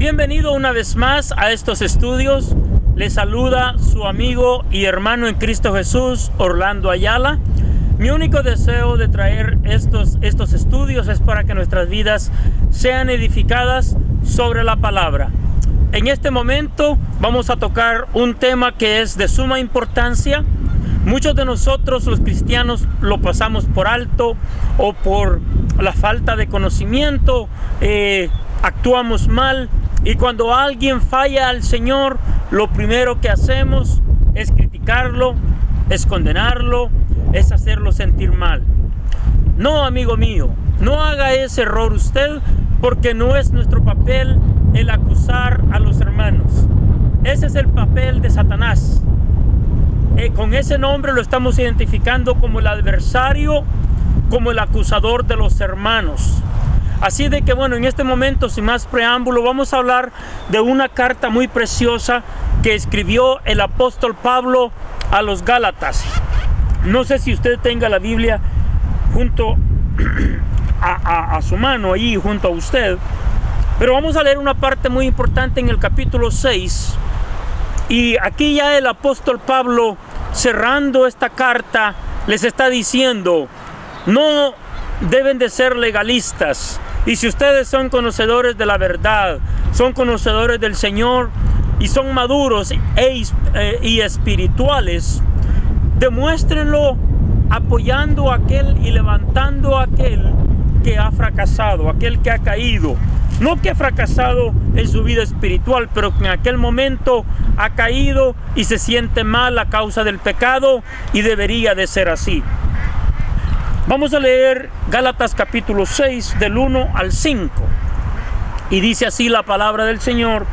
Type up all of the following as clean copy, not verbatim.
Bienvenido una vez más a estos estudios. Les saluda su amigo y hermano en Cristo Jesús, Orlando Ayala. Mi único deseo de traer estos estudios es para que nuestras vidas sean edificadas sobre la palabra. En este momento vamos a tocar un tema que es de suma importancia. Muchos de nosotros los cristianos lo pasamos por alto o por la falta de conocimiento, actuamos mal, y cuando alguien falla al Señor, lo primero que hacemos es criticarlo, es condenarlo, es hacerlo sentir mal. No, amigo mío, no haga ese error usted, porque no es nuestro papel el acusar a los hermanos. Ese es el papel de Satanás. Con ese nombre lo estamos identificando como el adversario, como el acusador de los hermanos. Así de que bueno, en este momento, sin más preámbulo, vamos a hablar de una carta muy preciosa que escribió el apóstol Pablo a los Gálatas. No sé si usted tenga la Biblia junto a su mano, ahí junto a usted, pero vamos a leer una parte muy importante en el capítulo 6. Y aquí ya el apóstol Pablo, cerrando esta carta, les está diciendo: no deben de ser legalistas. Y si ustedes son conocedores de la verdad, son conocedores del Señor y son maduros y espirituales, demuéstrenlo apoyando a aquel y levantando a aquel que ha fracasado, aquel que ha caído. No que ha fracasado en su vida espiritual, pero que en aquel momento ha caído y se siente mal a causa del pecado, y debería de ser así. Vamos a leer Gálatas capítulo 6 del 1 al 5. Y dice así la palabra del Señor: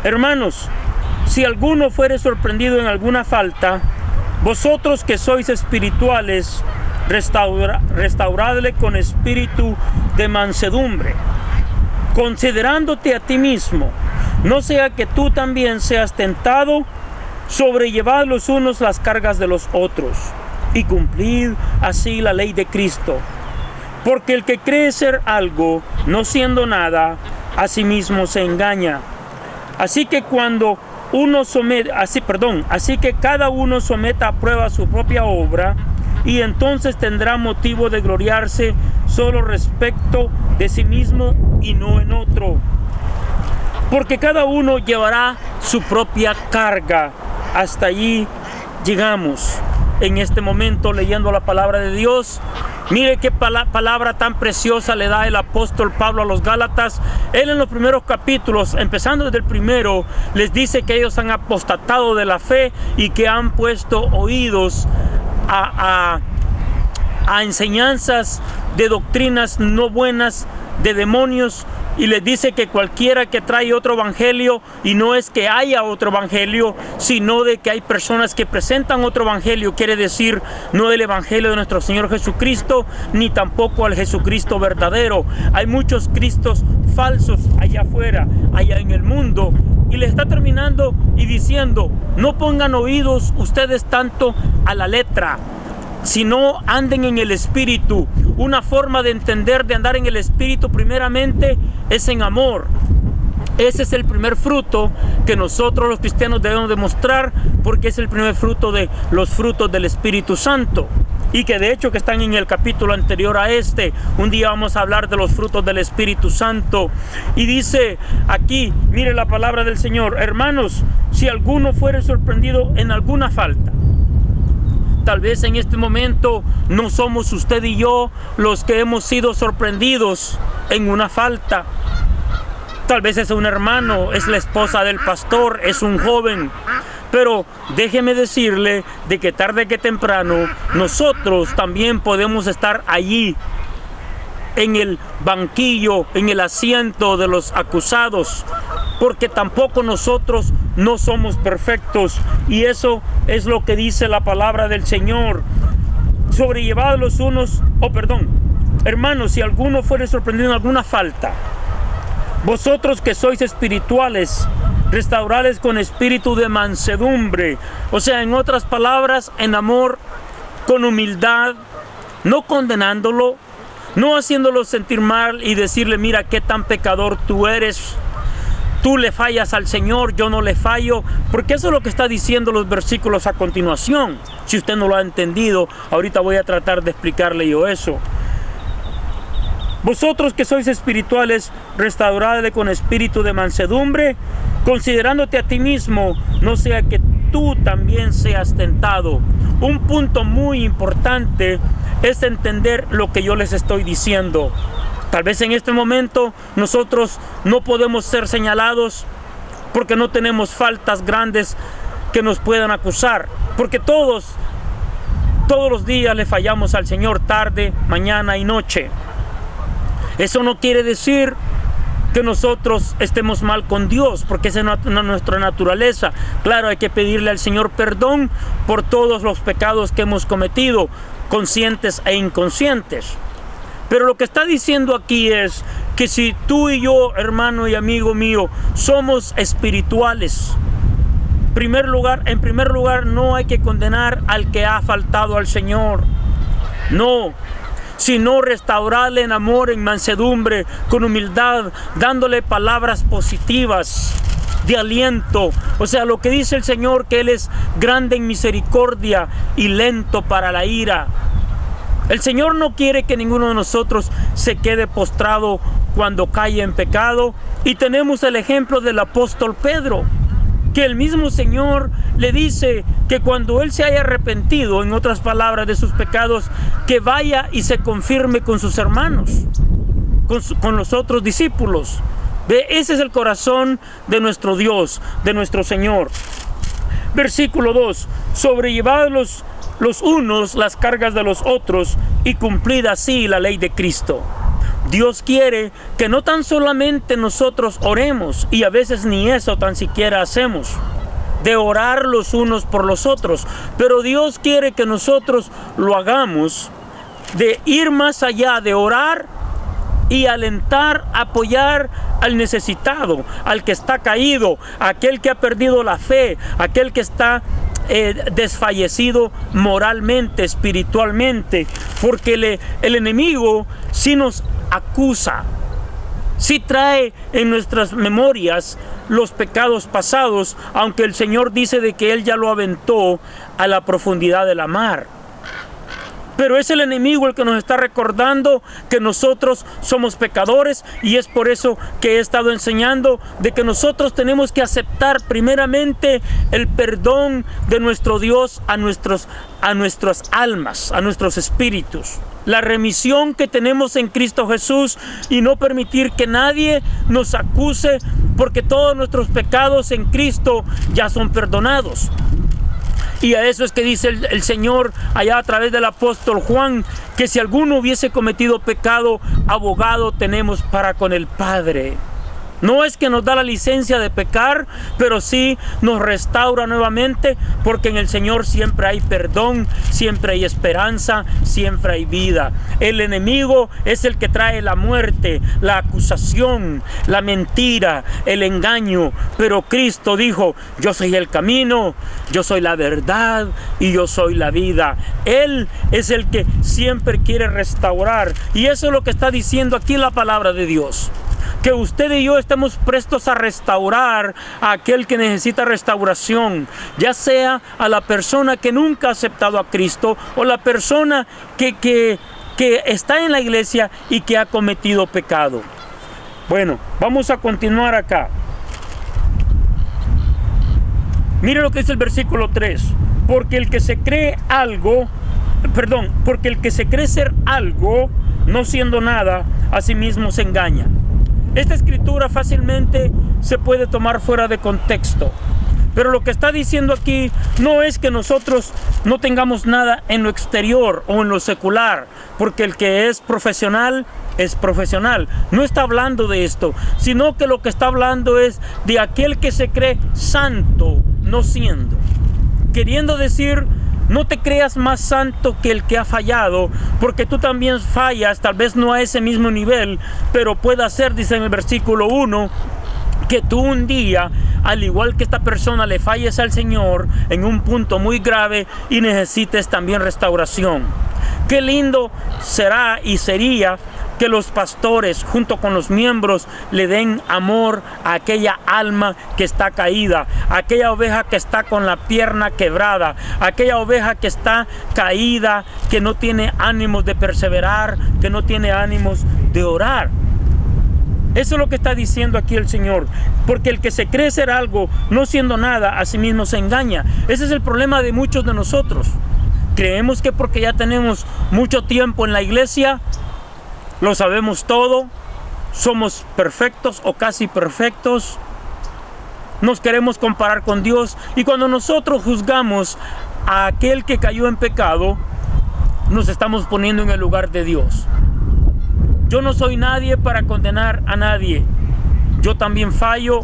hermanos, si alguno fuere sorprendido en alguna falta, vosotros que sois espirituales, restauradle con espíritu de mansedumbre, considerándote a ti mismo, no sea que tú también seas tentado. Sobrellevad los unos las cargas de los otros, y cumplid así la ley de Cristo. Porque el que cree ser algo, no siendo nada, a sí mismo se engaña. Así que cada uno someta a prueba su propia obra, y entonces tendrá motivo de gloriarse solo respecto de sí mismo y no en otro. Porque cada uno llevará su propia carga. Hasta allí llegamos en este momento leyendo la palabra de Dios. Mire qué palabra tan preciosa le da el apóstol Pablo a los Gálatas. Él en los primeros capítulos, empezando desde el primero, les dice que ellos han apostatado de la fe y que han puesto oídos a enseñanzas de doctrinas no buenas, de demonios. Y les dice que cualquiera que trae otro evangelio, y no es que haya otro evangelio, sino de que hay personas que presentan otro evangelio, quiere decir no el evangelio de nuestro Señor Jesucristo, ni tampoco al Jesucristo verdadero. Hay muchos cristos falsos allá afuera, allá en el mundo. Y le está terminando y diciendo: no pongan oídos ustedes tanto a la letra, sino anden en el espíritu. Una forma de entender, de andar en el espíritu, primeramente es en amor. Ese es el primer fruto que nosotros los cristianos debemos demostrar, porque es el primer fruto de los frutos del Espíritu Santo, y que de hecho que están en el capítulo anterior a este. Un día vamos a hablar de los frutos del Espíritu Santo. Y dice aquí, mire la palabra del Señor: hermanos, si alguno fuere sorprendido en alguna falta. Tal vez en este momento no somos usted y yo los que hemos sido sorprendidos en una falta. Tal vez es un hermano, es la esposa del pastor, es un joven. Pero déjeme decirle de que tarde que temprano nosotros también podemos estar allí, en el banquillo, en el asiento de los acusados, porque tampoco nosotros no somos perfectos. Y eso es lo que dice la palabra del Señor: sobrellevad los unos, hermanos, si alguno fuere sorprendido en alguna falta, vosotros que sois espirituales, restauradles con espíritu de mansedumbre. O sea, en otras palabras, en amor, con humildad, no condenándolo, no haciéndolo sentir mal y decirle: mira qué tan pecador tú eres. tú le fallas al Señor, yo no le fallo, porque eso es lo que está diciendo los versículos a continuación. Si usted no lo ha entendido, ahorita voy a tratar de explicarle yo eso. Vosotros que sois espirituales, restauradle con espíritu de mansedumbre, considerándote a ti mismo, no sea que tú también seas tentado. Un punto muy importante es entender lo que yo les estoy diciendo. Tal vez en este momento nosotros no podemos ser señalados porque no tenemos faltas grandes que nos puedan acusar, porque todos los días le fallamos al Señor, tarde, mañana y noche. Eso no quiere decir que nosotros estemos mal con Dios, porque esa es nuestra naturaleza. Claro, hay que pedirle al Señor perdón por todos los pecados que hemos cometido, conscientes e inconscientes. Pero lo que está diciendo aquí es que si tú y yo, hermano y amigo mío, somos espirituales, en primer lugar, no hay que condenar al que ha faltado al Señor. No, sino restaurarle en amor, en mansedumbre, con humildad, dándole palabras positivas de aliento. O sea, lo que dice el Señor, que Él es grande en misericordia y lento para la ira. El Señor no quiere que ninguno de nosotros se quede postrado cuando cae en pecado. Y tenemos el ejemplo del apóstol Pedro, que el mismo Señor le dice que cuando él se haya arrepentido, en otras palabras, de sus pecados, que vaya y se confirme con sus hermanos, con los otros discípulos. Ese es el corazón de nuestro Dios, de nuestro Señor. Versículo 2: sobrellevad los unos las cargas de los otros y cumplid así la ley de Cristo. Dios quiere que no tan solamente nosotros oremos, y a veces ni eso tan siquiera hacemos, de orar los unos por los otros, pero Dios quiere que nosotros lo hagamos, de ir más allá, de orar y alentar, apoyar al necesitado, al que está caído, aquel que ha perdido la fe, aquel que está desfallecido moralmente, espiritualmente, porque el enemigo sí nos acusa, sí trae en nuestras memorias los pecados pasados, aunque el Señor dice de que Él ya lo aventó a la profundidad de la mar. Pero es el enemigo el que nos está recordando que nosotros somos pecadores, y es por eso que he estado enseñando de que nosotros tenemos que aceptar primeramente el perdón de nuestro Dios a nuestras almas, a nuestros espíritus. La remisión que tenemos en Cristo Jesús, y no permitir que nadie nos acuse, porque todos nuestros pecados en Cristo ya son perdonados. Y a eso es que dice el Señor allá a través del apóstol Juan, que si alguno hubiese cometido pecado, abogado tenemos para con el Padre. No es que nos da la licencia de pecar, pero sí nos restaura nuevamente, porque en el Señor siempre hay perdón, siempre hay esperanza, siempre hay vida. El enemigo es el que trae la muerte, la acusación, la mentira, el engaño, pero Cristo dijo: yo soy el camino, yo soy la verdad y yo soy la vida. Él es el que siempre quiere restaurar, y eso es lo que está diciendo aquí la palabra de Dios, que usted y yo estamos prestos a restaurar a aquel que necesita restauración, ya sea a la persona que nunca ha aceptado a Cristo, o la persona que está en la iglesia y que ha cometido pecado. Bueno, vamos a continuar acá. Mire lo que dice el versículo 3. Porque el que se cree ser algo, no siendo nada, a sí mismo se engaña. Esta escritura fácilmente se puede tomar fuera de contexto, pero lo que está diciendo aquí no es que nosotros no tengamos nada en lo exterior o en lo secular, porque el que es profesional es profesional. No está hablando de esto, sino que lo que está hablando es de aquel que se cree santo, no siendo. Queriendo decir, no te creas más santo que el que ha fallado, porque tú también fallas, tal vez no a ese mismo nivel, pero puede ser, dice en el versículo 1, que tú un día, al igual que esta persona, le falles al Señor en un punto muy grave y necesites también restauración. Qué lindo será y sería que los pastores junto con los miembros le den amor a aquella alma que está caída, a aquella oveja que está con la pierna quebrada, a aquella oveja que está caída, que no tiene ánimos de perseverar, que no tiene ánimos de orar. Eso es lo que está diciendo aquí el Señor, porque el que se cree ser algo, no siendo nada, a sí mismo se engaña. Ese es el problema de muchos de nosotros. Creemos que porque ya tenemos mucho tiempo en la iglesia, lo sabemos todo, somos perfectos o casi perfectos, nos queremos comparar con Dios, y cuando nosotros juzgamos a aquel que cayó en pecado, nos estamos poniendo en el lugar de Dios. Yo no soy nadie para condenar a nadie. Yo también fallo,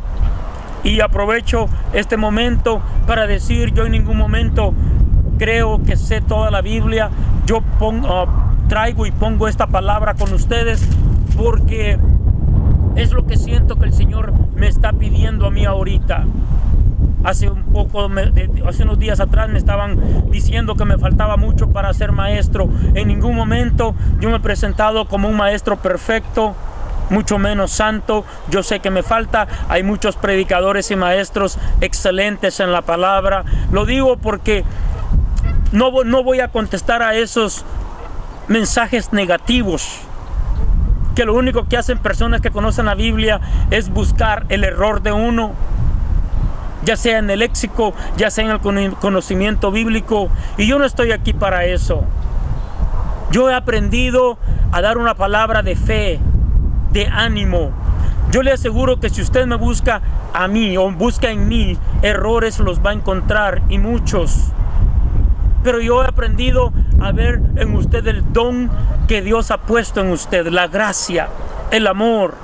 y aprovecho este momento para decir, yo en ningún momento creo que sé toda la Biblia. Yo traigo y pongo esta palabra con ustedes porque es lo que siento que el Señor me está pidiendo a mí ahorita. Hace unos días atrás me estaban diciendo que me faltaba mucho para ser maestro. En ningún momento yo me he presentado como un maestro perfecto, mucho menos santo. Yo sé que me falta. Hay muchos predicadores y maestros excelentes en la palabra. Lo digo porque no voy a contestar a esos mensajes negativos, que lo único que hacen personas que conocen la Biblia es buscar el error de uno, ya sea en el léxico, ya sea en el conocimiento bíblico, y yo no estoy aquí para eso. Yo he aprendido a dar una palabra de fe, de ánimo. Yo le aseguro que si usted me busca a mí o busca en mí, errores los va a encontrar, y muchos. Pero yo he aprendido a ver en usted el don que Dios ha puesto en usted, la gracia, el amor.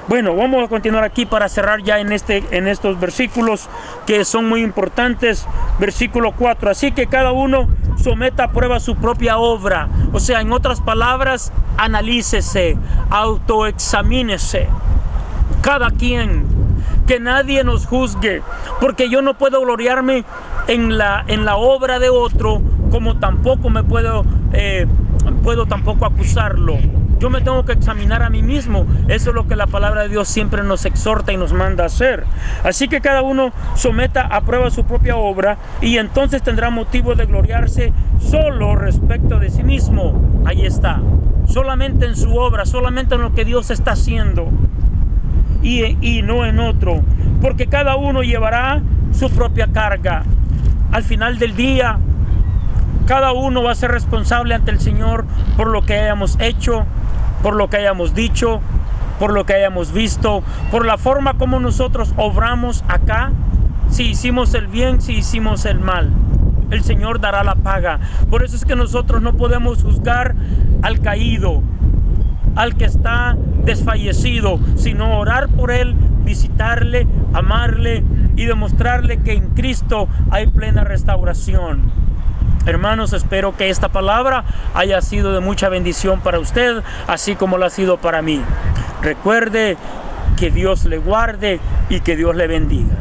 Bueno, vamos a continuar aquí para cerrar ya en estos versículos que son muy importantes. Versículo 4. Así que cada uno someta a prueba su propia obra. O sea, en otras palabras, analícese, autoexamínese. Cada quien, que nadie nos juzgue, porque yo no puedo gloriarme en la obra de otro, como tampoco me puedo tampoco acusarlo. Yo me tengo que examinar a mí mismo. Eso es lo que la palabra de Dios siempre nos exhorta y nos manda a hacer. Así que cada uno someta a prueba su propia obra, y entonces tendrá motivo de gloriarse solo respecto de sí mismo. Ahí está. Solamente en su obra, solamente en lo que Dios está haciendo, y no en otro. Porque cada uno llevará su propia carga. Al final del día, cada uno va a ser responsable ante el Señor por lo que hayamos hecho, por lo que hayamos dicho, por lo que hayamos visto, por la forma como nosotros obramos acá, si hicimos el bien, si hicimos el mal. El Señor dará la paga. Por eso es que nosotros no podemos juzgar al caído, al que está desfallecido, sino orar por él, visitarle, amarle y demostrarle que en Cristo hay plena restauración. Hermanos, espero que esta palabra haya sido de mucha bendición para usted, así como lo ha sido para mí. Recuerde que Dios le guarde y que Dios le bendiga.